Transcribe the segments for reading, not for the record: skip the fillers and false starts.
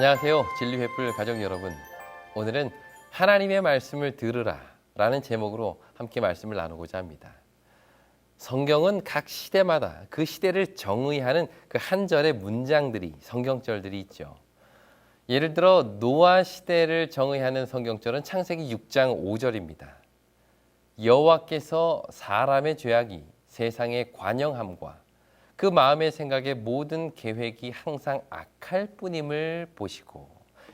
안녕하세요. 진리횃불 가족 여러분. 오늘은 하나님의 말씀을 들으라 라는 제목으로 함께 말씀을 나누고자 합니다. 성경은 각 시대마다 그 시대를 정의하는 그 한 절의 문장들이, 성경절들이 있죠. 예를 들어 노아 시대를 정의하는 성경절은 창세기 6장 5절입니다. 여호와께서 사람의 죄악이 세상에 관영함과 그 마음의 생각의 모든 계획이 항상 악할 뿐임을 보시고,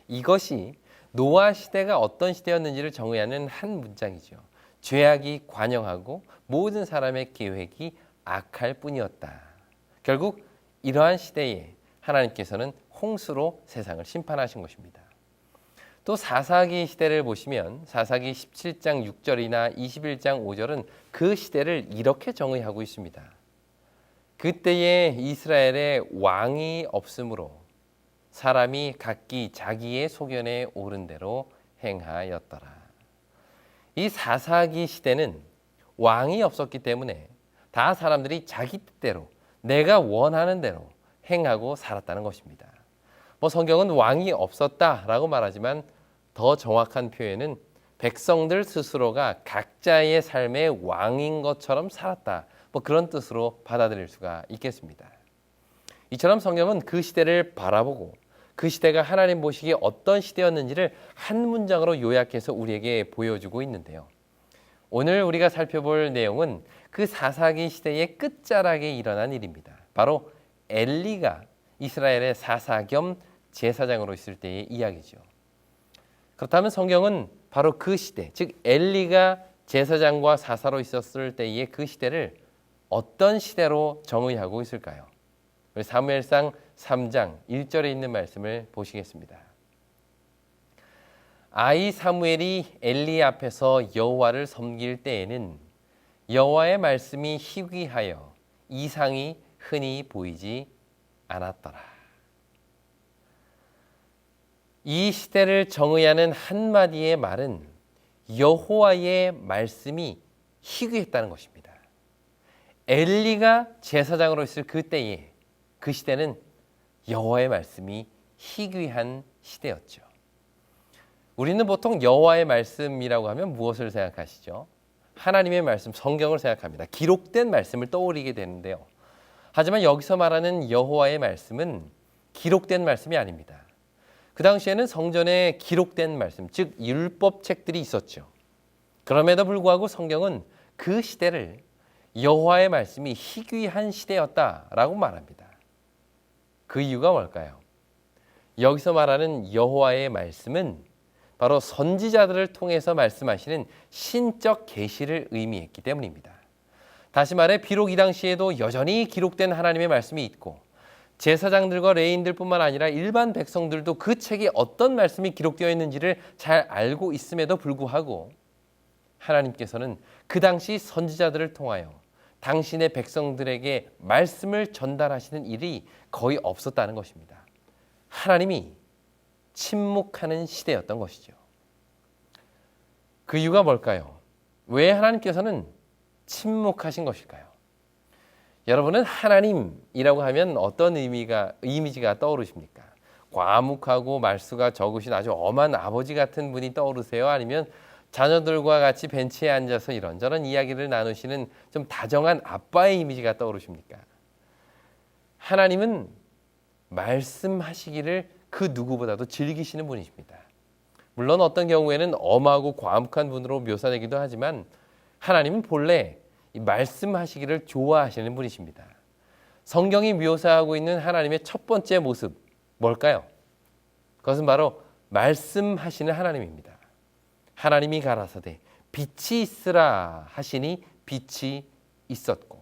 이것이 노아 시대가 어떤 시대였는지를 정의하는 한 문장이죠. 죄악이 관영하고 모든 사람의 계획이 악할 뿐이었다. 결국 이러한 시대에 하나님께서는 홍수로 세상을 심판하신 것입니다. 또 사사기 시대를 보시면 사사기 17장 6절이나 21장 5절은 그 시대를 이렇게 정의하고 있습니다. 그때에 이스라엘에 왕이 없으므로 사람이 각기 자기의 소견에 오른 대로 행하였더라. 이 사사기 시대는 왕이 없었기 때문에 다 사람들이 자기 뜻대로 내가 원하는 대로 행하고 살았다는 것입니다. 성경은 왕이 없었다라고 말하지만 더 정확한 표현은 백성들 스스로가 각자의 삶의 왕인 것처럼 살았다. 그런 뜻으로 받아들일 수가 있겠습니다. 이처럼 성경은 그 시대를 바라보고 그 시대가 하나님 보시기에 어떤 시대였는지를 한 문장으로 요약해서 우리에게 보여주고 있는데요. 오늘 우리가 살펴볼 내용은 그 사사기 시대의 끝자락에 일어난 일입니다. 바로 엘리가 이스라엘의 사사 겸 제사장으로 있을 때의 이야기죠. 그렇다면 성경은 바로 그 시대, 즉 엘리가 제사장과 사사로 있었을 때의 그 시대를 어떤 시대로 정의하고 있을까요? 우리 사무엘상 3장 1절에 있는 말씀을 보시겠습니다. 아이 사무엘이 엘리 앞에서 여호와를 섬길 때에는 여호와의 말씀이 희귀하여 이상이 흔히 보이지 않았더라. 이 시대를 정의하는 한마디의 말은 여호와의 말씀이 희귀했다는 것입니다. 엘리가 제사장으로 있을 그때에 그 시대는 여호와의 말씀이 희귀한 시대였죠. 우리는 보통 여호와의 말씀이라고 하면 무엇을 생각하시죠? 하나님의 말씀, 성경을 생각합니다. 기록된 말씀을 떠올리게 되는데요. 하지만 여기서 말하는 여호와의 말씀은 기록된 말씀이 아닙니다. 그 당시에는 성전에 기록된 말씀, 즉 율법책들이 있었죠. 그럼에도 불구하고 성경은 그 시대를 여호와의 말씀이 희귀한 시대였다라고 말합니다. 그 이유가 뭘까요? 여기서 말하는 여호와의 말씀은 바로 선지자들을 통해서 말씀하시는 신적 계시를 의미했기 때문입니다. 다시 말해 비록 이 당시에도 여전히 기록된 하나님의 말씀이 있고 제사장들과 레위인들뿐만 아니라 일반 백성들도 그 책에 어떤 말씀이 기록되어 있는지를 잘 알고 있음에도 불구하고 하나님께서는 그 당시 선지자들을 통하여 당신의 백성들에게 말씀을 전달하시는 일이 거의 없었다는 것입니다. 하나님이 침묵하는 시대였던 것이죠. 그 이유가 뭘까요? 왜 하나님께서는 침묵하신 것일까요? 여러분은 하나님이라고 하면 어떤 이미지가 떠오르십니까? 과묵하고 말수가 적으신 아주 엄한 아버지 같은 분이 떠오르세요? 아니면 자녀들과 같이 벤치에 앉아서 이런저런 이야기를 나누시는 좀 다정한 아빠의 이미지가 떠오르십니까? 하나님은 말씀하시기를 그 누구보다도 즐기시는 분이십니다. 물론 어떤 경우에는 엄하고 과묵한 분으로 묘사되기도 하지만 하나님은 본래 이 말씀하시기를 좋아하시는 분이십니다. 성경이 묘사하고 있는 하나님의 첫 번째 모습 뭘까요? 그것은 바로 말씀하시는 하나님입니다. 하나님이 가라사대 빛이 있으라 하시니 빛이 있었고,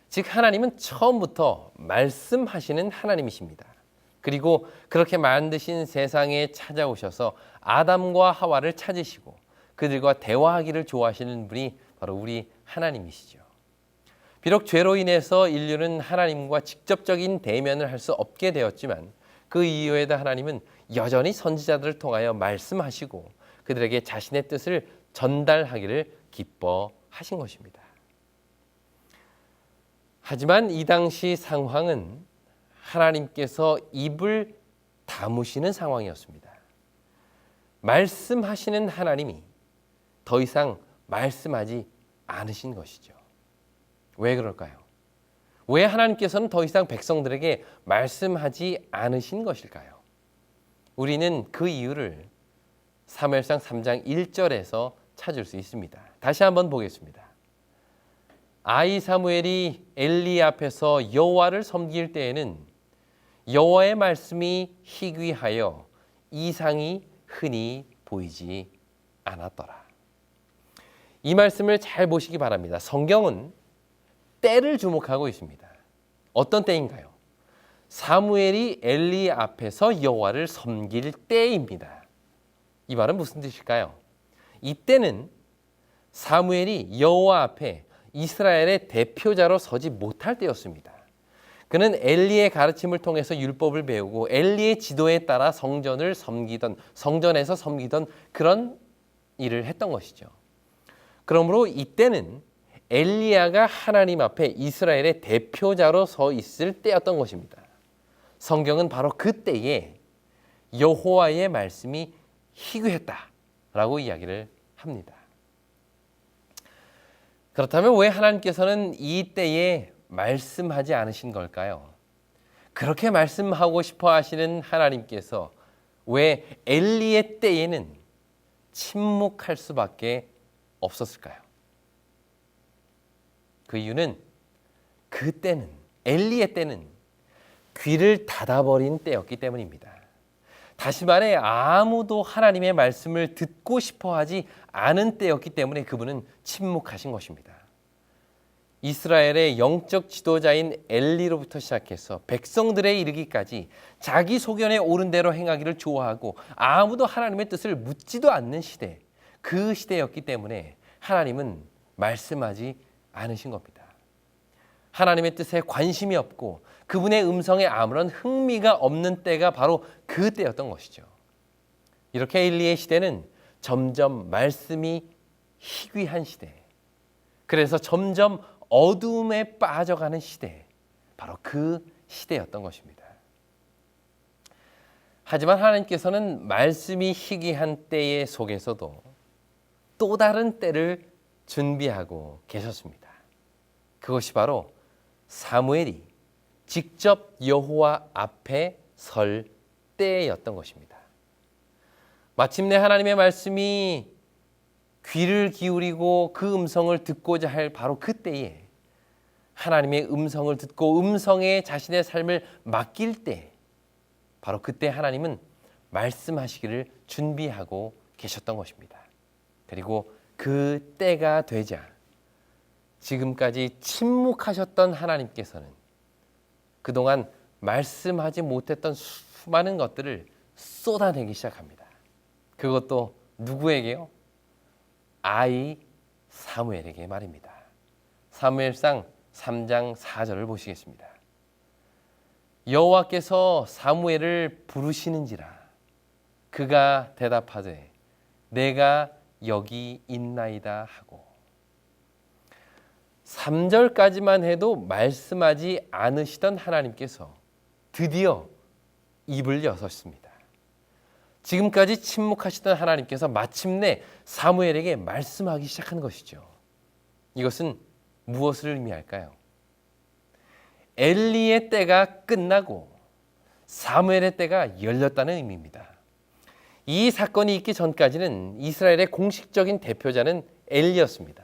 즉 하나님은 처음부터 말씀하시는 하나님이십니다. 그리고 그렇게 만드신 세상에 찾아오셔서 아담과 하와를 찾으시고 그들과 대화하기를 좋아하시는 분이 바로 우리 하나님이시죠. 비록 죄로 인해서 인류는 하나님과 직접적인 대면을 할 수 없게 되었지만 그 이후에도 하나님은 여전히 선지자들을 통하여 말씀하시고 그들에게 자신의 뜻을 전달하기를 기뻐하신 것입니다. 하지만 이 당시 상황은 하나님께서 입을 다무시는 상황이었습니다. 말씀하시는 하나님이 더 이상 말씀하지 않으신 것이죠. 왜 그럴까요? 왜 하나님께서는 더 이상 백성들에게 말씀하지 않으신 것일까요? 우리는 그 이유를 사무엘상 3장 1절에서 찾을 수 있습니다. 다시 한번 보겠습니다. 아이 사무엘이 엘리 앞에서 여호와를 섬길 때에는 여호와의 말씀이 희귀하여 이상이 흔히 보이지 않았더라. 이 말씀을 잘 보시기 바랍니다. 성경은 때를 주목하고 있습니다. 어떤 때인가요? 사무엘이 엘리 앞에서 여호와를 섬길 때입니다. 이 말은 무슨 뜻일까요? 이때는 사무엘이 여호와 앞에 이스라엘의 대표자로 서지 못할 때였습니다. 그는 엘리의 가르침을 통해서 율법을 배우고 엘리의 지도에 따라 성전에서 섬기던 그런 일을 했던 것이죠. 그러므로 이때는 엘리야가 하나님 앞에 이스라엘의 대표자로 서 있을 때였던 것입니다. 성경은 바로 그때에 여호와의 말씀이 희귀했다라고 이야기를 합니다. 그렇다면 왜 하나님께서는 이 때에 말씀하지 않으신 걸까요? 그렇게 말씀하고 싶어 하시는 하나님께서 왜 엘리의 때에는 침묵할 수밖에 없었을까요? 그 이유는 그때는 엘리의 때는 귀를 닫아버린 때였기 때문입니다. 다시 말해 아무도 하나님의 말씀을 듣고 싶어 하지 않은 때였기 때문에 그분은 침묵하신 것입니다. 이스라엘의 영적 지도자인 엘리로부터 시작해서 백성들에 이르기까지 자기 소견에 옳은 대로 행하기를 좋아하고 아무도 하나님의 뜻을 묻지도 않는 시대, 그 시대였기 때문에 하나님은 말씀하지 않으신 겁니다. 하나님의 뜻에 관심이 없고 그분의 음성에 아무런 흥미가 없는 때가 바로 그 때였던 것이죠. 이렇게 엘리의 시대는 점점 말씀이 희귀한 시대, 그래서 점점 어두움에 빠져가는 시대, 바로 그 시대였던 것입니다. 하지만 하나님께서는 말씀이 희귀한 때의 속에서도 또 다른 때를 준비하고 계셨습니다. 그것이 바로 사무엘이 직접 여호와 앞에 설 때였던 것입니다. 마침내 하나님의 말씀이 귀를 기울이고 그 음성을 듣고자 할 바로 그때에 하나님의 음성을 듣고 음성에 자신의 삶을 맡길 때, 바로 그때 하나님은 말씀하시기를 준비하고 계셨던 것입니다. 그리고 그 때가 되자 지금까지 침묵하셨던 하나님께서는 그동안 말씀하지 못했던 수많은 것들을 쏟아내기 시작합니다. 그것도 누구에게요? 아이 사무엘에게 말입니다. 사무엘상 3장 4절을 보시겠습니다. 여호와께서 사무엘을 부르시는지라 그가 대답하되 내가 여기 있나이다 하고, 3절까지만 해도 말씀하지 않으시던 하나님께서 드디어 입을 여셨습니다. 지금까지 침묵하시던 하나님께서 마침내 사무엘에게 말씀하기 시작한 것이죠. 이것은 무엇을 의미할까요? 엘리의 때가 끝나고 사무엘의 때가 열렸다는 의미입니다. 이 사건이 있기 전까지는 이스라엘의 공식적인 대표자는 엘리였습니다.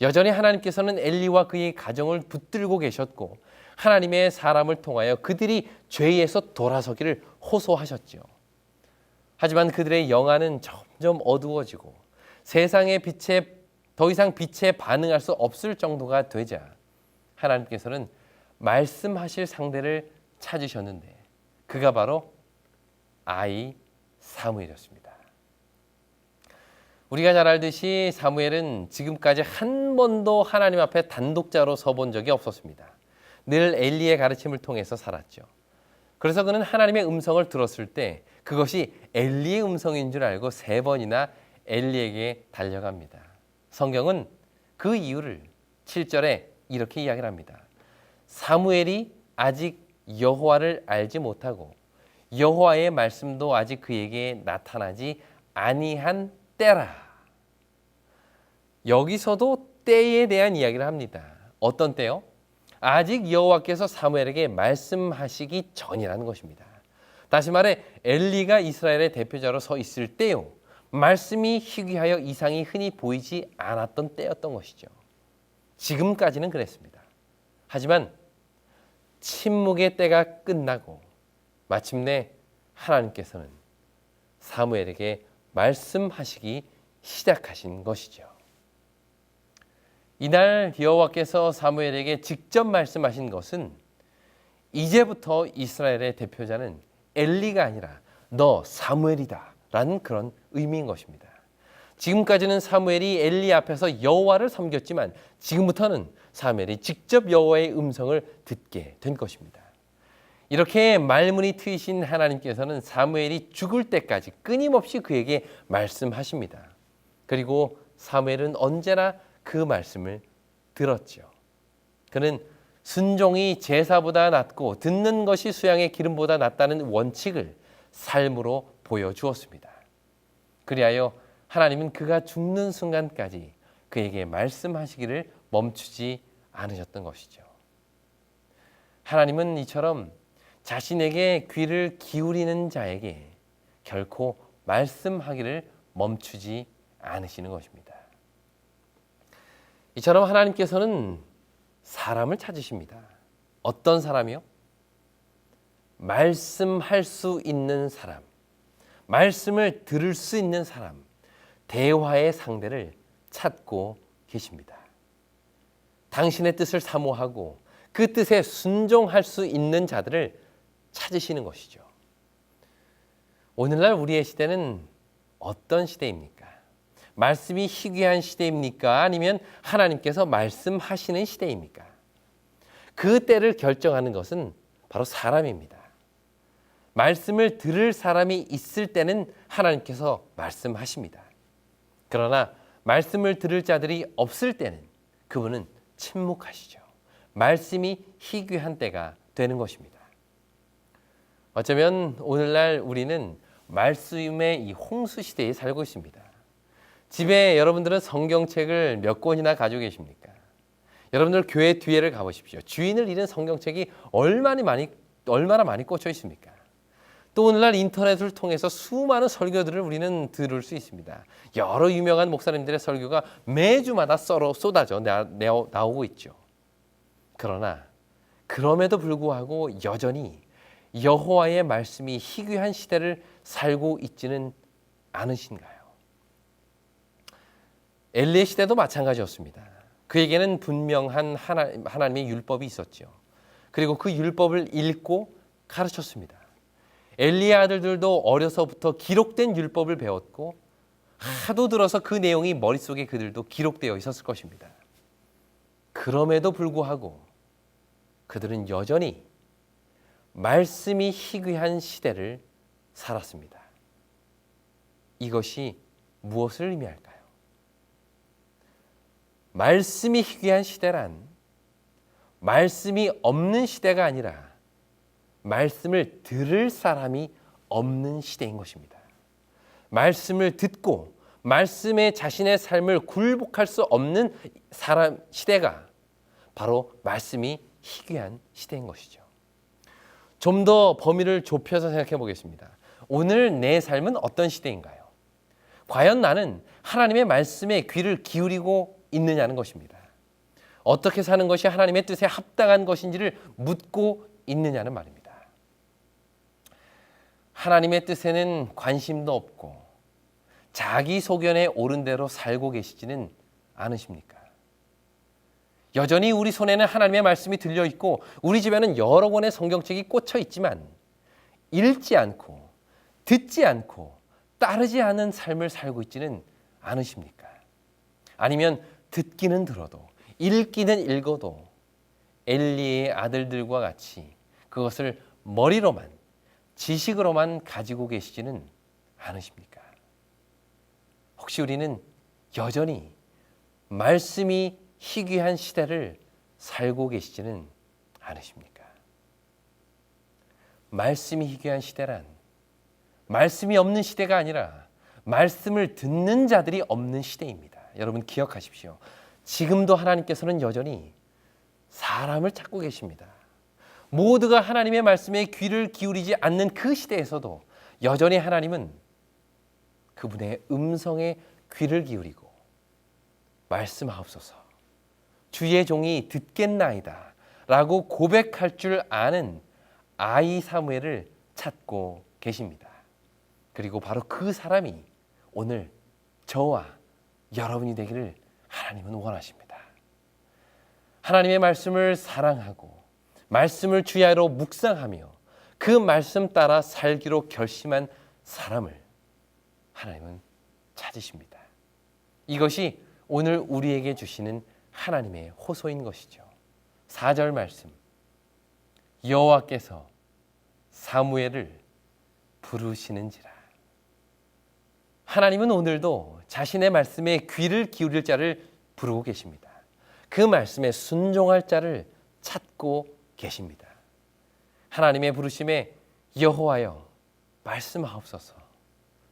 여전히 하나님께서는 엘리와 그의 가정을 붙들고 계셨고 하나님의 사람을 통하여 그들이 죄에서 돌아서기를 호소하셨죠. 하지만 그들의 영안은 점점 어두워지고 세상의 빛에 더 이상 빛에 반응할 수 없을 정도가 되자 하나님께서는 말씀하실 상대를 찾으셨는데 그가 바로 아이 사무엘이었습니다. 우리가 잘 알듯이 사무엘은 지금까지 한 번도 하나님 앞에 단독자로 서본 적이 없었습니다. 늘 엘리의 가르침을 통해서 살았죠. 그래서 그는 하나님의 음성을 들었을 때 그것이 엘리의 음성인 줄 알고 3번이나 엘리에게 달려갑니다. 성경은 그 이유를 7절에 이렇게 이야기를 합니다. 사무엘이 아직 여호와를 알지 못하고 여호와의 말씀도 아직 그에게 나타나지 아니한 때라. 여기서도 때에 대한 이야기를 합니다. 어떤 때요? 아직 여호와께서 사무엘에게 말씀하시기 전이라는 것입니다. 다시 말해 엘리가 이스라엘의 대표자로 서 있을 때요. 말씀이 희귀하여 이상이 흔히 보이지 않았던 때였던 것이죠. 지금까지는 그랬습니다. 하지만 침묵의 때가 끝나고 마침내 하나님께서는 사무엘에게 말씀하시기 시작하신 것이죠. 이날 여호와께서 사무엘에게 직접 말씀하신 것은 이제부터 이스라엘의 대표자는 엘리가 아니라 너 사무엘이다 라는 그런 의미인 것입니다. 지금까지는 사무엘이 엘리 앞에서 여호와를 섬겼지만 지금부터는 사무엘이 직접 여호와의 음성을 듣게 된 것입니다. 이렇게 말문이 트이신 하나님께서는 사무엘이 죽을 때까지 끊임없이 그에게 말씀하십니다. 그리고 사무엘은 언제나 그 말씀을 들었죠. 그는 순종이 제사보다 낫고 듣는 것이 수양의 기름보다 낫다는 원칙을 삶으로 보여주었습니다. 그리하여 하나님은 그가 죽는 순간까지 그에게 말씀하시기를 멈추지 않으셨던 것이죠. 하나님은 이처럼 자신에게 귀를 기울이는 자에게 결코 말씀하기를 멈추지 않으시는 것입니다. 이처럼 하나님께서는 사람을 찾으십니다. 어떤 사람이요? 말씀할 수 있는 사람, 말씀을 들을 수 있는 사람, 대화의 상대를 찾고 계십니다. 당신의 뜻을 사모하고 그 뜻에 순종할 수 있는 자들을 찾으시는 것이죠. 오늘날 우리의 시대는 어떤 시대입니까? 말씀이 희귀한 시대입니까? 아니면 하나님께서 말씀하시는 시대입니까? 그 때를 결정하는 것은 바로 사람입니다. 말씀을 들을 사람이 있을 때는 하나님께서 말씀하십니다. 그러나 말씀을 들을 자들이 없을 때는 그분은 침묵하시죠. 말씀이 희귀한 때가 되는 것입니다. 어쩌면 오늘날 우리는 말씀의 이 홍수 시대에 살고 있습니다. 집에 여러분들은 성경책을 몇 권이나 가지고 계십니까? 여러분들 교회 뒤에를 가보십시오. 주인을 잃은 성경책이 얼마나 많이 꽂혀 있습니까? 또 오늘날 인터넷을 통해서 수많은 설교들을 우리는 들을 수 있습니다. 여러 유명한 목사님들의 설교가 매주마다 쏟아져 나오고 있죠. 그러나 그럼에도 불구하고 여전히 여호와의 말씀이 희귀한 시대를 살고 있지는 않으신가요? 엘리의 시대도 마찬가지였습니다. 그에게는 분명한 하나님의 율법이 있었죠. 그리고 그 율법을 읽고 가르쳤습니다. 엘리의 아들들도 어려서부터 기록된 율법을 배웠고 하도 들어서 그 내용이 머릿속에 그들도 기록되어 있었을 것입니다. 그럼에도 불구하고 그들은 여전히 말씀이 희귀한 시대를 살았습니다. 이것이 무엇을 의미할까요? 말씀이 희귀한 시대란 말씀이 없는 시대가 아니라 말씀을 들을 사람이 없는 시대인 것입니다. 말씀을 듣고 말씀에 자신의 삶을 굴복할 수 없는 시대가 바로 말씀이 희귀한 시대인 것이죠. 좀 더 범위를 좁혀서 생각해 보겠습니다. 오늘 내 삶은 어떤 시대인가요? 과연 나는 하나님의 말씀에 귀를 기울이고 있느냐는 것입니다. 어떻게 사는 것이 하나님의 뜻에 합당한 것인지를 묻고 있느냐는 말입니다. 하나님의 뜻에는 관심도 없고 자기 소견에 옳은 대로 살고 계시지는 않으십니까? 여전히 우리 손에는 하나님의 말씀이 들려 있고 우리 집에는 여러 권의 성경책이 꽂혀 있지만 읽지 않고 듣지 않고 따르지 않은 삶을 살고 있지는 않으십니까? 아니면 듣기는 들어도 읽기는 읽어도 엘리의 아들들과 같이 그것을 머리로만 지식으로만 가지고 계시지는 않으십니까? 혹시 우리는 여전히 말씀이 희귀한 시대를 살고 계시지는 않으십니까? 말씀이 희귀한 시대란 말씀이 없는 시대가 아니라 말씀을 듣는 자들이 없는 시대입니다. 여러분 기억하십시오. 지금도 하나님께서는 여전히 사람을 찾고 계십니다. 모두가 하나님의 말씀에 귀를 기울이지 않는 그 시대에서도 여전히 하나님은 그분의 음성에 귀를 기울이고 말씀하옵소서 주의 종이 듣겠나이다 라고 고백할 줄 아는 아이 사무엘을 찾고 계십니다. 그리고 바로 그 사람이 오늘 저와 여러분이 되기를 하나님은 원하십니다. 하나님의 말씀을 사랑하고 말씀을 주야로 묵상하며 그 말씀 따라 살기로 결심한 사람을 하나님은 찾으십니다. 이것이 오늘 우리에게 주시는 하나님의 호소인 것이죠. 4절 말씀 여호와께서 사무엘을 부르시는지라. 하나님은 오늘도 자신의 말씀에 귀를 기울일 자를 부르고 계십니다. 그 말씀에 순종할 자를 찾고 계십니다. 하나님의 부르심에 여호와여 말씀하옵소서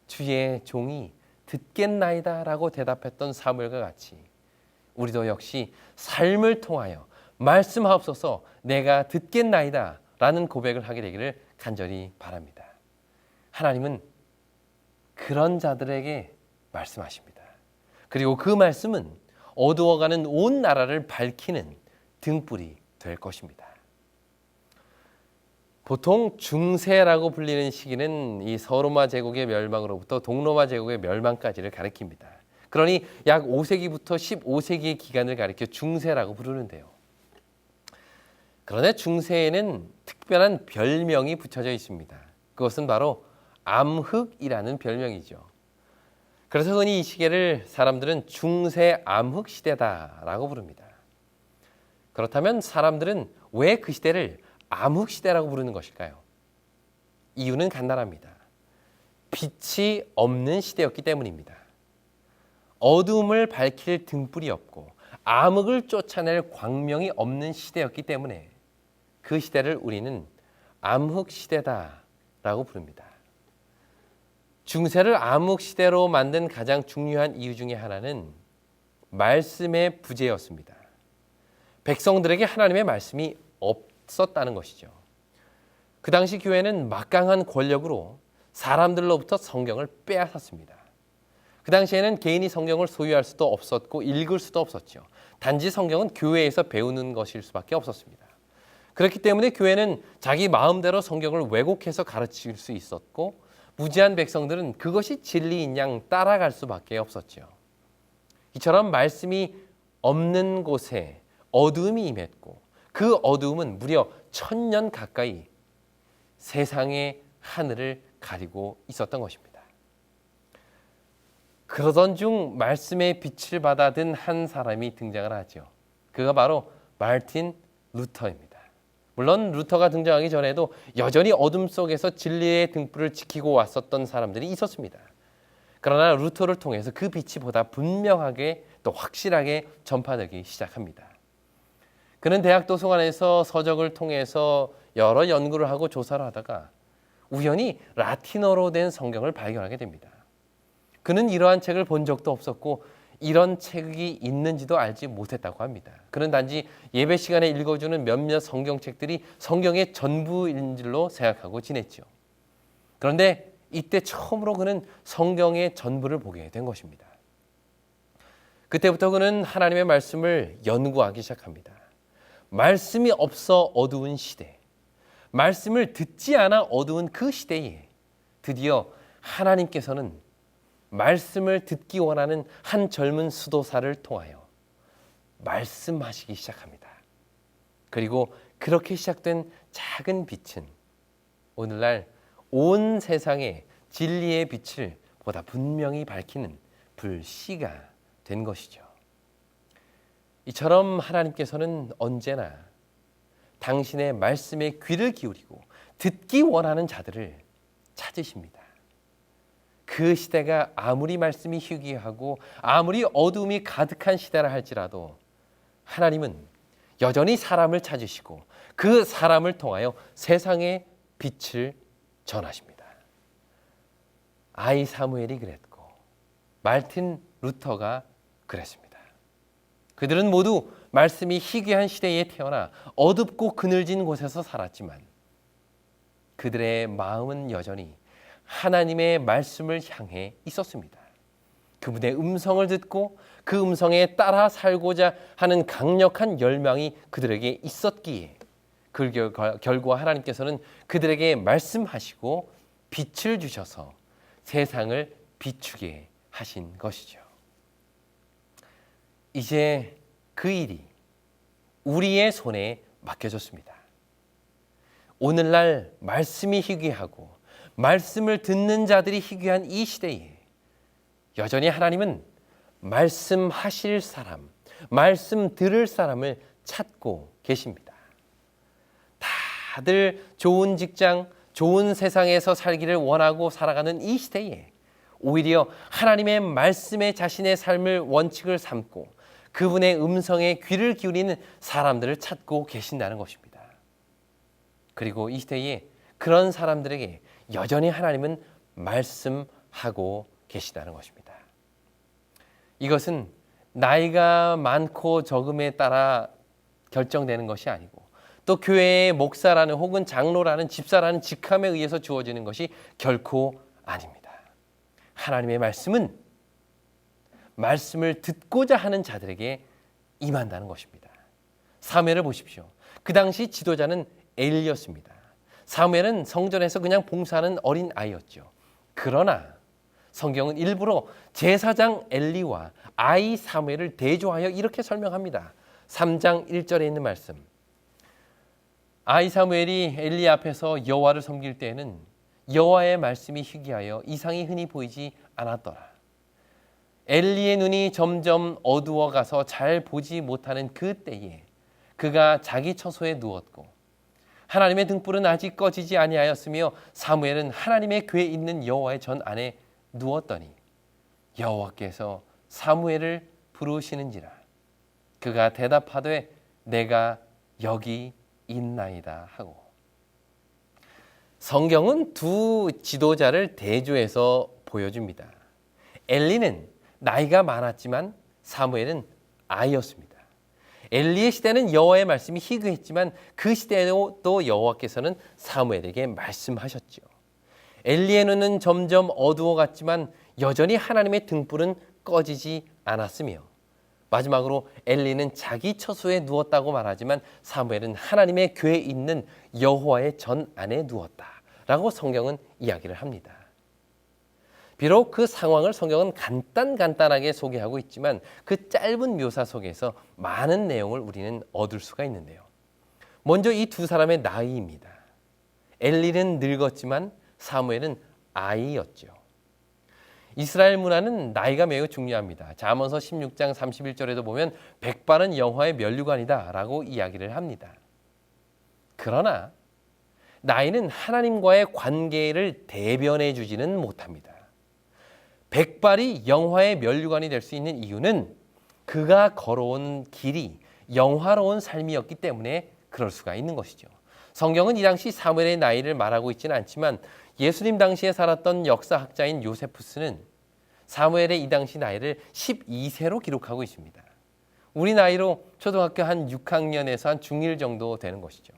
주의 종이 듣겠나이다 라고 대답했던 사무엘과 같이 우리도 역시 삶을 통하여 말씀하옵소서 내가 듣겠나이다 라는 고백을 하게 되기를 간절히 바랍니다. 하나님은 그런 자들에게 말씀하십니다. 그리고 그 말씀은 어두워가는 온 나라를 밝히는 등불이 될 것입니다. 보통 중세라고 불리는 시기는 이 서로마 제국의 멸망으로부터 동로마 제국의 멸망까지를 가리킵니다. 그러니 약 5세기부터 15세기의 기간을 가리켜 중세라고 부르는데요. 그런데 중세에는 특별한 별명이 붙여져 있습니다. 그것은 바로 암흑이라는 별명이죠. 그래서 흔히 이 시기를 사람들은 중세 암흑 시대다라고 부릅니다. 그렇다면 사람들은 왜 그 시대를 암흑 시대라고 부르는 것일까요? 이유는 간단합니다. 빛이 없는 시대였기 때문입니다. 어두움을 밝힐 등불이 없고 암흑을 쫓아낼 광명이 없는 시대였기 때문에 그 시대를 우리는 암흑 시대다라고 부릅니다. 중세를 암흑 시대로 만든 가장 중요한 이유 중에 하나는 말씀의 부재였습니다. 백성들에게 하나님의 말씀이 없었다는 것이죠. 그 당시 교회는 막강한 권력으로 사람들로부터 성경을 빼앗았습니다. 그 당시에는 개인이 성경을 소유할 수도 없었고 읽을 수도 없었죠. 단지 성경은 교회에서 배우는 것일 수밖에 없었습니다. 그렇기 때문에 교회는 자기 마음대로 성경을 왜곡해서 가르칠 수 있었고 무지한 백성들은 그것이 진리인 양 따라갈 수밖에 없었죠. 이처럼 말씀이 없는 곳에 어두움이 임했고 그 어두움은 무려 1000년 가까이 세상의 하늘을 가리고 있었던 것입니다. 그러던 중 말씀의 빛을 받아든 한 사람이 등장을 하죠. 그가 바로 마르틴 루터입니다. 물론 루터가 등장하기 전에도 여전히 어둠 속에서 진리의 등불을 지키고 왔었던 사람들이 있었습니다. 그러나 루터를 통해서 그 빛이 보다 분명하게 또 확실하게 전파되기 시작합니다. 그는 대학 도서관에서 서적을 통해서 여러 연구를 하고 조사를 하다가 우연히 라틴어로 된 성경을 발견하게 됩니다. 그는 이러한 책을 본 적도 없었고 이런 책이 있는지도 알지 못했다고 합니다. 그는 단지 예배 시간에 읽어주는 몇몇 성경책들이 성경의 전부인 줄로 생각하고 지냈죠. 그런데 이때 처음으로 그는 성경의 전부를 보게 된 것입니다. 그때부터 그는 하나님의 말씀을 연구하기 시작합니다. 말씀이 없어 어두운 시대, 말씀을 듣지 않아 어두운 그 시대에 드디어 하나님께서는 말씀을 듣기 원하는 한 젊은 수도사를 통하여 말씀하시기 시작합니다. 그리고 그렇게 시작된 작은 빛은 오늘날 온 세상에 진리의 빛을 보다 분명히 밝히는 불씨가 된 것이죠. 이처럼 하나님께서는 언제나 당신의 말씀에 귀를 기울이고 듣기 원하는 자들을 찾으십니다. 그 시대가 아무리 말씀이 희귀하고 아무리 어두움이 가득한 시대라 할지라도 하나님은 여전히 사람을 찾으시고 그 사람을 통하여 세상에 빛을 전하십니다. 아이 사무엘이 그랬고 말틴 루터가 그랬습니다. 그들은 모두 말씀이 희귀한 시대에 태어나 어둡고 그늘진 곳에서 살았지만 그들의 마음은 여전히 하나님의 말씀을 향해 있었습니다. 그분의 음성을 듣고 그 음성에 따라 살고자 하는 강력한 열망이 그들에게 있었기에 그 결과 하나님께서는 그들에게 말씀하시고 빛을 주셔서 세상을 비추게 하신 것이죠. 이제 그 일이 우리의 손에 맡겨졌습니다. 오늘날 말씀이 희귀하고 말씀을 듣는 자들이 희귀한 이 시대에 여전히 하나님은 말씀하실 사람, 말씀 들을 사람을 찾고 계십니다. 다들 좋은 직장, 좋은 세상에서 살기를 원하고 살아가는 이 시대에 오히려 하나님의 말씀에 자신의 삶을 원칙을 삼고 그분의 음성에 귀를 기울이는 사람들을 찾고 계신다는 것입니다. 그리고 이 시대에 그런 사람들에게 여전히 하나님은 말씀하고 계시다는 것입니다. 이것은 나이가 많고 적음에 따라 결정되는 것이 아니고 또 교회의 목사라는 혹은 장로라는 집사라는 직함에 의해서 주어지는 것이 결코 아닙니다. 하나님의 말씀은 말씀을 듣고자 하는 자들에게 임한다는 것입니다. 사무엘을 보십시오. 그 당시 지도자는 엘리였습니다. 사무엘은 성전에서 그냥 봉사하는 어린 아이였죠. 그러나 성경은 일부러 제사장 엘리와 아이 사무엘을 대조하여 이렇게 설명합니다. 3장 1절에 있는 말씀. 아이 사무엘이 엘리 앞에서 여호와를 섬길 때에는 여호와의 말씀이 희귀하여 이상이 흔히 보이지 않았더라. 엘리의 눈이 점점 어두워가서 잘 보지 못하는 그 때에 그가 자기 처소에 누웠고 하나님의 등불은 아직 꺼지지 아니하였으며 사무엘은 하나님의 궤에 있는 여호와의 전 안에 누웠더니 여호와께서 사무엘을 부르시는지라. 그가 대답하되 내가 여기 있나이다 하고. 성경은 두 지도자를 대조해서 보여줍니다. 엘리는 나이가 많았지만 사무엘은 아이였습니다. 엘리의 시대는 여호와의 말씀이 희귀했지만 그 시대에도 또 여호와께서는 사무엘에게 말씀하셨죠. 엘리의 눈은 점점 어두워갔지만 여전히 하나님의 등불은 꺼지지 않았으며 마지막으로 엘리는 자기 처소에 누웠다고 말하지만 사무엘은 하나님의 궤에 있는 여호와의 전 안에 누웠다라고 성경은 이야기를 합니다. 비록 그 상황을 성경은 간단하게 소개하고 있지만 그 짧은 묘사 속에서 많은 내용을 우리는 얻을 수가 있는데요. 먼저 이 두 사람의 나이입니다. 엘리는 늙었지만 사무엘은 아이였죠. 이스라엘 문화는 나이가 매우 중요합니다. 잠언서 16장 31절에도 보면 백발은 여호와의 면류관이다 라고 이야기를 합니다. 그러나 나이는 하나님과의 관계를 대변해 주지는 못합니다. 백발이 여호와의 면류관이 될 수 있는 이유는 그가 걸어온 길이 영화로운 삶이었기 때문에 그럴 수가 있는 것이죠. 성경은 이 당시 사무엘의 나이를 말하고 있지는 않지만 예수님 당시에 살았던 역사학자인 요세푸스는 사무엘의 이 당시 나이를 12세로 기록하고 있습니다. 우리 나이로 초등학교 한 6학년에서 한 중1 정도 되는 것이죠.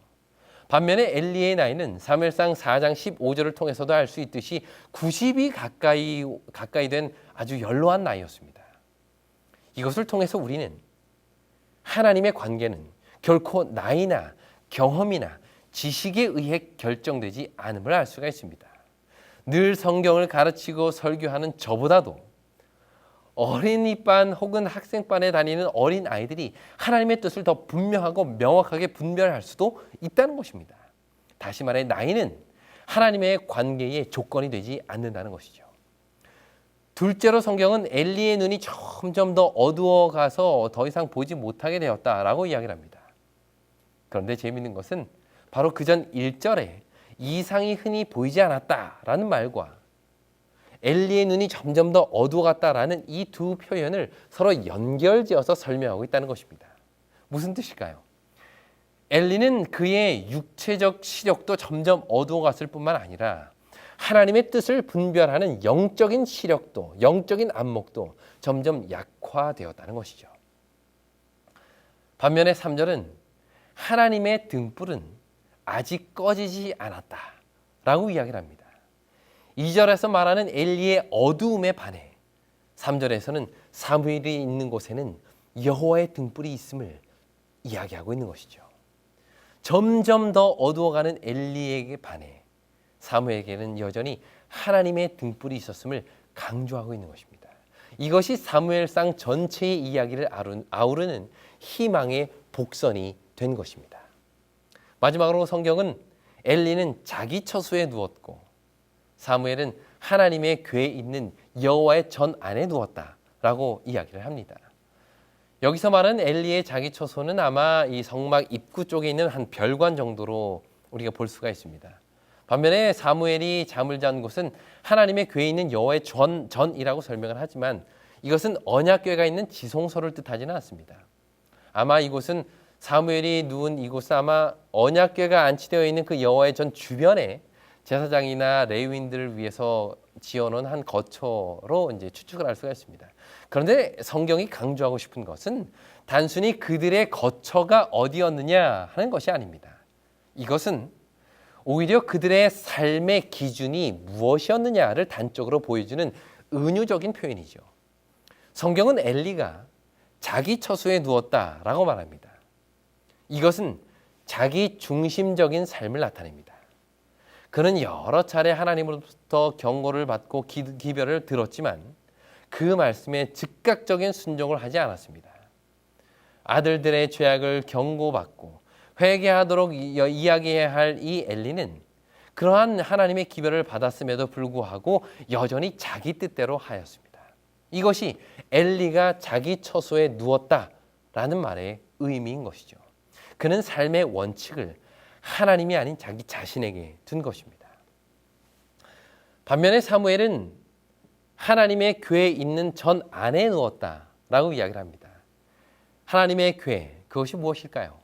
반면에 엘리의 나이는 사무엘상 4장 15절을 통해서도 알 수 있듯이 90이 가까이 된 아주 연로한 나이였습니다. 이것을 통해서 우리는 하나님의 관계는 결코 나이나 경험이나 지식에 의해 결정되지 않음을 알 수가 있습니다. 늘 성경을 가르치고 설교하는 저보다도 어린이반 혹은 학생반에 다니는 어린 아이들이 하나님의 뜻을 더 분명하고 명확하게 분별할 수도 있다는 것입니다. 다시 말해 나이는 하나님의 관계의 조건이 되지 않는다는 것이죠. 둘째로 성경은 엘리의 눈이 점점 더 어두워가서 더 이상 보지 못하게 되었다라고 이야기를 합니다. 그런데 재미있는 것은 바로 그 전 1절에 이상이 흔히 보이지 않았다라는 말과 엘리의 눈이 점점 더 어두워갔다라는 이 두 표현을 서로 연결지어서 설명하고 있다는 것입니다. 무슨 뜻일까요? 엘리는 그의 육체적 시력도 점점 어두워갔을 뿐만 아니라 하나님의 뜻을 분별하는 영적인 시력도, 영적인 안목도 점점 약화되었다는 것이죠. 반면에 3절은 하나님의 등불은 아직 꺼지지 않았다라고 이야기를 합니다. 2절에서 말하는 엘리의 어두움에 반해 3절에서는 사무엘이 있는 곳에는 여호와의 등불이 있음을 이야기하고 있는 것이죠. 점점 더 어두워가는 엘리에게 반해 사무엘에게는 여전히 하나님의 등불이 있었음을 강조하고 있는 것입니다. 이것이 사무엘상 전체의 이야기를 아우르는 희망의 복선이 된 것입니다. 마지막으로 성경은 엘리는 자기 처소에 누웠고 사무엘은 하나님의 궤에 있는 여호와의 전 안에 누웠다라고 이야기를 합니다. 여기서 말하는 엘리의 자기 처소는 아마 이 성막 입구 쪽에 있는 한 별관 정도로 우리가 볼 수가 있습니다. 반면에 사무엘이 잠을 잔 곳은 하나님의 궤에 있는 여호와의 전이라고 설명을 하지만 이것은 언약궤가 있는 지성소를 뜻하지는 않습니다. 아마 이곳은 사무엘이 누운 이곳은 아마 언약궤가 안치되어 있는 그 여호와의 전 주변에 제사장이나 레위인들을 위해서 지어놓은 한 거처로 이제 추측을 할 수가 있습니다. 그런데 성경이 강조하고 싶은 것은 단순히 그들의 거처가 어디였느냐 하는 것이 아닙니다. 이것은 오히려 그들의 삶의 기준이 무엇이었느냐를 단적으로 보여주는 은유적인 표현이죠. 성경은 엘리가 자기 처소에 누웠다라고 말합니다. 이것은 자기 중심적인 삶을 나타냅니다. 그는 여러 차례 하나님으로부터 경고를 받고 기별을 들었지만 그 말씀에 즉각적인 순종을 하지 않았습니다. 아들들의 죄악을 경고받고 회개하도록 이야기해야 할 이 엘리는 그러한 하나님의 기별을 받았음에도 불구하고 여전히 자기 뜻대로 하였습니다. 이것이 엘리가 자기 처소에 누웠다라는 말의 의미인 것이죠. 그는 삶의 원칙을 하나님이 아닌 자기 자신에게 둔 것입니다. 반면에 사무엘은 하나님의 궤에 있는 전 안에 누웠다라고 이야기를 합니다. 하나님의 궤, 그것이 무엇일까요?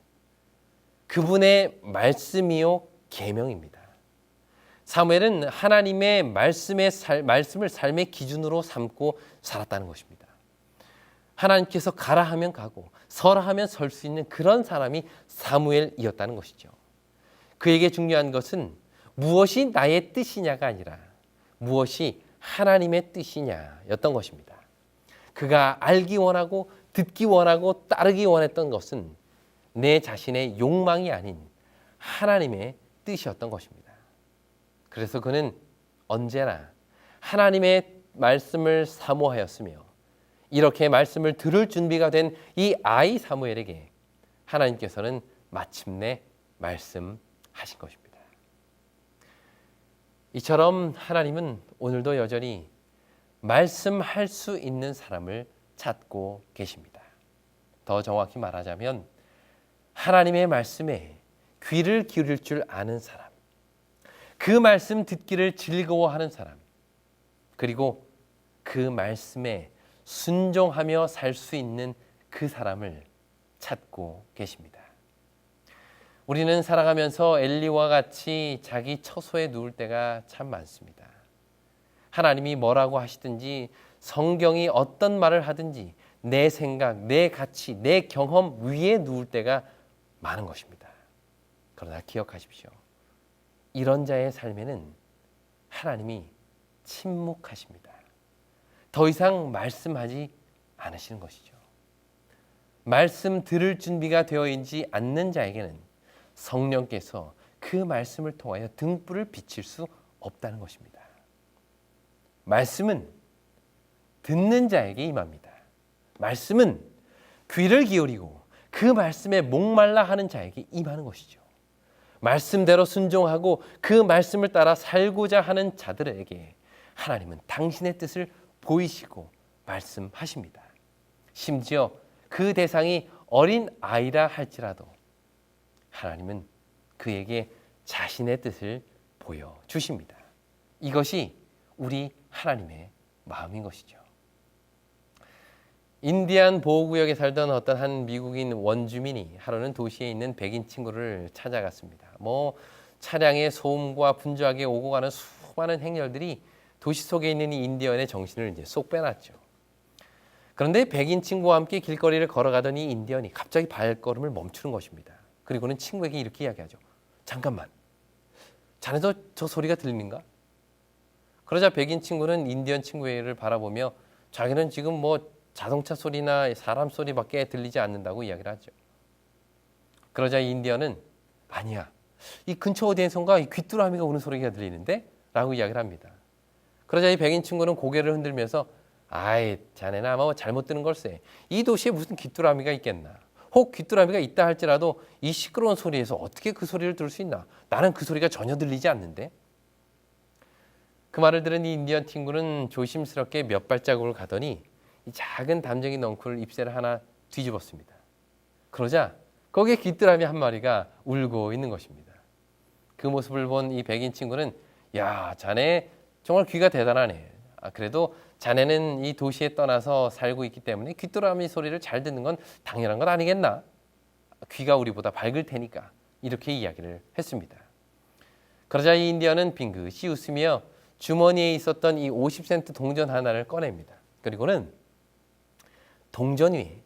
그분의 말씀이요 계명입니다. 사무엘은 하나님의 말씀을 삶의 기준으로 삼고 살았다는 것입니다. 하나님께서 가라 하면 가고 서라 하면 설 수 있는 그런 사람이 사무엘이었다는 것이죠. 그에게 중요한 것은 무엇이 나의 뜻이냐가 아니라 무엇이 하나님의 뜻이냐였던 것입니다. 그가 알기 원하고 듣기 원하고 따르기 원했던 것은 내 자신의 욕망이 아닌 하나님의 뜻이었던 것입니다. 그래서 그는 언제나 하나님의 말씀을 사모하였으며 이렇게 말씀을 들을 준비가 된 이 아이 사무엘에게 하나님께서는 마침내 말씀하신 것입니다. 이처럼 하나님은 오늘도 여전히 말씀할 수 있는 사람을 찾고 계십니다. 더 정확히 말하자면 하나님의 말씀에 귀를 기울일 줄 아는 사람, 그 말씀 듣기를 즐거워하는 사람, 그리고 그 말씀에 순종하며 살 수 있는 그 사람을 찾고 계십니다. 우리는 살아가면서 엘리와 같이 자기 처소에 누울 때가 참 많습니다. 하나님이 뭐라고 하시든지 성경이 어떤 말을 하든지 내 생각, 내 가치, 내 경험 위에 누울 때가 많은 것입니다. 그러나 기억하십시오. 이런 자의 삶에는 하나님이 침묵하십니다. 더 이상 말씀하지 않으시는 것이죠. 말씀 들을 준비가 되어 있지 않는 자에게는 성령께서 그 말씀을 통하여 등불을 비칠 수 없다는 것입니다. 말씀은 듣는 자에게 임합니다. 말씀은 귀를 기울이고 그 말씀에 목말라 하는 자에게 임하는 것이죠. 말씀대로 순종하고 그 말씀을 따라 살고자 하는 자들에게 하나님은 당신의 뜻을 보이시고 말씀하십니다. 심지어 그 대상이 어린 아이라 할지라도 하나님은 그에게 자신의 뜻을 보여주십니다. 이것이 우리 하나님의 마음인 것이죠. 인디안 보호구역에 살던 어떤 한 미국인 원주민이 하루는 도시에 있는 백인 친구를 찾아갔습니다. 차량의 소음과 분주하게 오고 가는 수많은 행렬들이 도시 속에 있는 이 인디언의 정신을 이제 쏙 빼놨죠. 그런데 백인 친구와 함께 길거리를 걸어가던 이 인디언이 갑자기 발걸음을 멈추는 것입니다. 그리고는 친구에게 이렇게 이야기하죠. 잠깐만, 자네도 저 소리가 들리는가? 그러자 백인 친구는 인디언 친구를 바라보며 자기는 지금 자동차 소리나 사람 소리밖에 들리지 않는다고 이야기를 하죠. 그러자 이 인디언은 아니야, 이 근처 어디에선가 이 귀뚜라미가 우는 소리가 들리는데? 라고 이야기를 합니다. 그러자 이 백인 친구는 고개를 흔들면서 아이, 자네는 아마 잘못 들은 걸세. 이 도시에 무슨 귀뚜라미가 있겠나. 혹 귀뚜라미가 있다 할지라도 이 시끄러운 소리에서 어떻게 그 소리를 들을 수 있나. 나는 그 소리가 전혀 들리지 않는데. 그 말을 들은 이 인디언 친구는 조심스럽게 몇 발자국을 가더니 이 작은 담쟁이 넝쿨 잎새를 하나 뒤집었습니다. 그러자 거기에 귀뚜라미 한 마리가 울고 있는 것입니다. 그 모습을 본 이 백인 친구는 야, 자네 정말 귀가 대단하네. 그래도 자네는 이 도시에 떠나서 살고 있기 때문에 귀뚜라미 소리를 잘 듣는 건 당연한 건 아니겠나? 귀가 우리보다 밝을 테니까 이렇게 이야기를 했습니다. 그러자 이 인디언은 빙긋이 웃으며 주머니에 있었던 이 50센트 동전 하나를 꺼냅니다. 그리고는 동전 위에,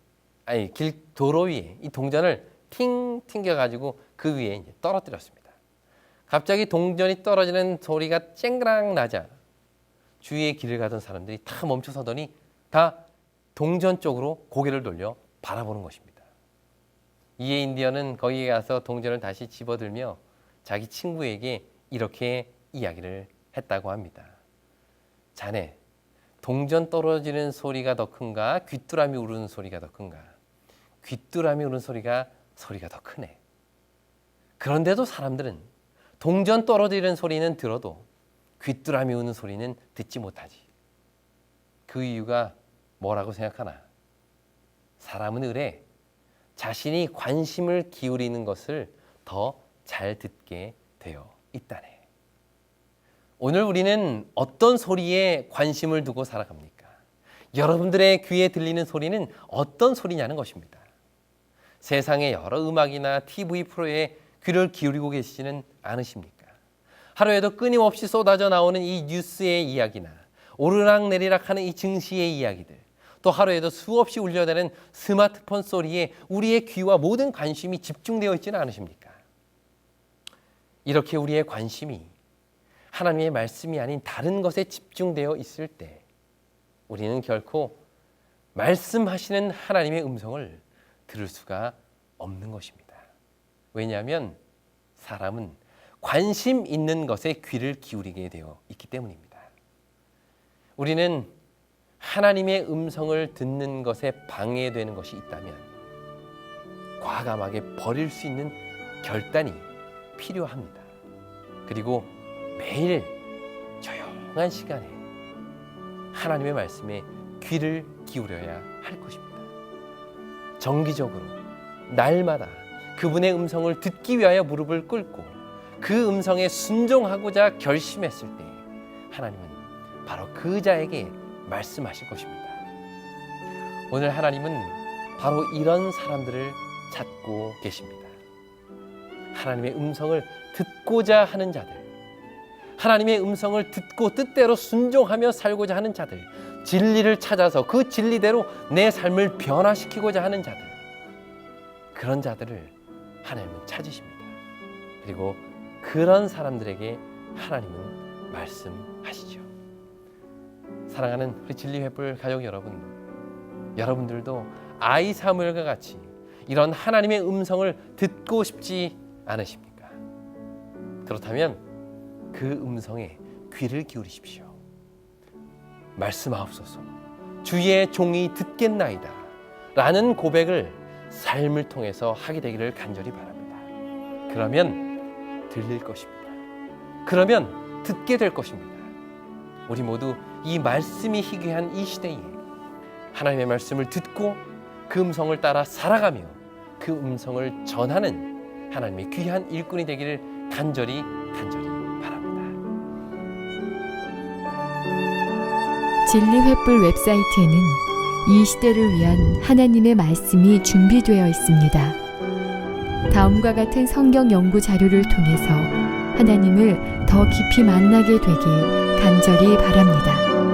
도로 위에 이 동전을 팅 튕겨가지고 그 위에 이제 떨어뜨렸습니다. 갑자기 동전이 떨어지는 소리가 쨍그랑 나자 주위에 길을 가던 사람들이 다 멈춰서더니 다 동전 쪽으로 고개를 돌려 바라보는 것입니다. 이에 인디언은 거기에 가서 동전을 다시 집어들며 자기 친구에게 이렇게 이야기를 했다고 합니다. 자네, 동전 떨어지는 소리가 더 큰가? 귀뚜라미 우는 소리가 더 큰가? 귀뚜라미 우는 소리가 더 크네. 그런데도 사람들은 동전 떨어지는 소리는 들어도 귀뚜라미 우는 소리는 듣지 못하지. 그 이유가 뭐라고 생각하나? 사람은 의례 자신이 관심을 기울이는 것을 더 잘 듣게 되어 있다네. 오늘 우리는 어떤 소리에 관심을 두고 살아갑니까? 여러분들의 귀에 들리는 소리는 어떤 소리냐는 것입니다. 세상의 여러 음악이나 TV 프로에 귀를 기울이고 계시지는 않으십니까? 하루에도 끊임없이 쏟아져 나오는 이 뉴스의 이야기나 오르락내리락 하는 이 증시의 이야기들, 또 하루에도 수없이 울려대는 스마트폰 소리에 우리의 귀와 모든 관심이 집중되어 있지는 않으십니까? 이렇게 우리의 관심이 하나님의 말씀이 아닌 다른 것에 집중되어 있을 때 우리는 결코 말씀하시는 하나님의 음성을 들을 수가 없는 것입니다. 왜냐하면 사람은 관심 있는 것에 귀를 기울이게 되어 있기 때문입니다. 우리는 하나님의 음성을 듣는 것에 방해되는 것이 있다면 과감하게 버릴 수 있는 결단이 필요합니다. 그리고 매일 조용한 시간에 하나님의 말씀에 귀를 기울여야 할 것입니다. 정기적으로 날마다 그분의 음성을 듣기 위하여 무릎을 꿇고 그 음성에 순종하고자 결심했을 때 하나님은 바로 그 자에게 말씀하실 것입니다. 오늘 하나님은 바로 이런 사람들을 찾고 계십니다. 하나님의 음성을 듣고자 하는 자들, 하나님의 음성을 듣고 뜻대로 순종하며 살고자 하는 자들, 진리를 찾아서 그 진리대로 내 삶을 변화시키고자 하는 자들, 그런 자들을 하나님은 찾으십니다. 그리고 그런 사람들에게 하나님은 말씀하시죠. 사랑하는 우리 진리횃불 가족 여러분, 여러분들도 아이 사무엘과 같이 이런 하나님의 음성을 듣고 싶지 않으십니까? 그렇다면 그 음성에 귀를 기울이십시오. 말씀하옵소서, 주의 종이 듣겠나이다 라는 고백을 삶을 통해서 하게 되기를 간절히 바랍니다. 그러면 들릴 것입니다. 그러면 듣게 될 것입니다. 우리 모두 이 말씀이 희귀한 이 시대에 하나님의 말씀을 듣고 그 음성을 따라 살아가며 그 음성을 전하는 하나님의 귀한 일꾼이 되기를 간절히 바랍니다. 진리횃불 웹사이트에는 이 시대를 위한 하나님의 말씀이 준비되어 있습니다. 다음과 같은 성경 연구 자료를 통해서 하나님을 더 깊이 만나게 되길 간절히 바랍니다.